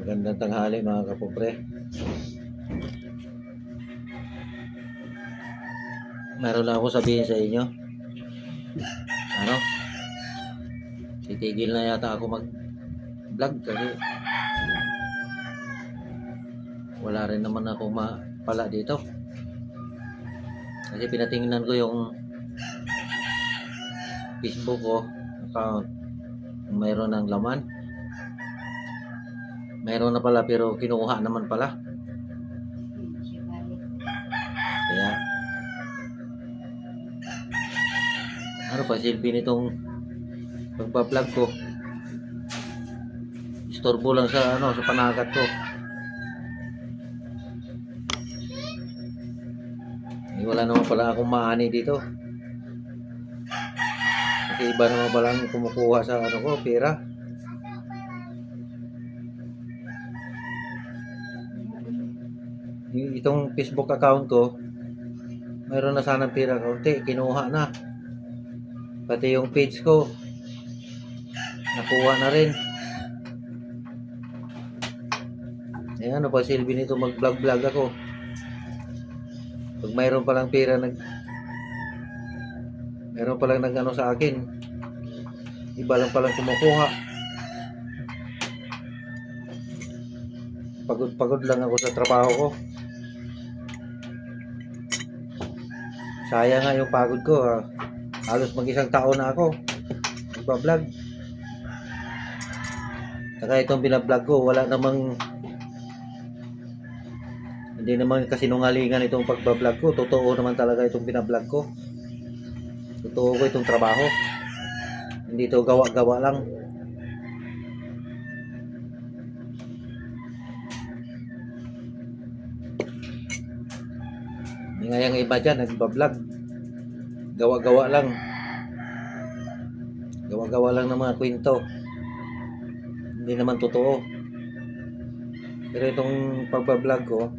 Magandang tanghali mga kapobre. Meron lang ako sabihin sa inyo. Ano? Titigil na yata ako mag-vlog kasi wala rin naman ako mapala dito. Kasi pinatingnan ko yung Facebook ko account. Mayroon ng laman. Mayroon na pala pero kinukuha naman pala. Kaya ano pa silbi nitong pagpa-vlog ko? Istorbo lang sa sa panagat ko. Wala naman pala akong maani dito. Kasi iba naman pala ang kumukuha sa ko, pera. Itong Facebook account ko, mayroon na sanang pera kaunti, kinuha na. Pati yung page ko, nakuha na rin. Eh ano pa silbi nito mag-vlog-vlog ako? Pag mayroon palang pera mayroon palang nag-ano sa akin, iba lang palang kumukuha. Pagod lang ako sa trabaho ko. Sayang nga yung pagod ko. Halos mag-isang taon na ako nagpa-vlog. Saka itong binablog ko, wala namang, hindi naman kasinungalingan itong pagbablog ko. Totoo naman talaga itong binablog ko. Totoo ko itong trabaho. Hindi ito gawa-gawa lang. Hindi nga yung iba dyan nagbablog, gawa-gawa lang. Gawa-gawa lang ng mga kwento. Hindi naman totoo. Pero itong pagbablog ko,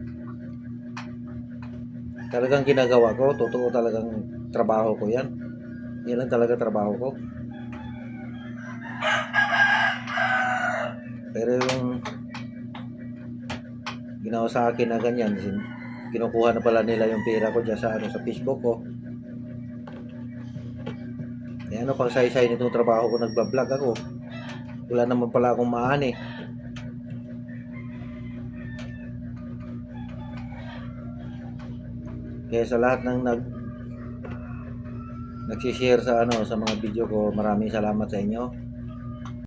talagang ginagawa ko. Totoo talagang trabaho ko yan. Yan lang talaga trabaho ko. Pero yung ginawa sa akin na ganyan, kinukuha na pala nila yung pera ko dyan sa sa Facebook ko. Eh ano pang say-say nitong trabaho ko, nagbablog ako. Wala naman pala akong maani. Kaya sa lahat ng nagsishare sa sa mga video ko, maraming salamat sa inyo.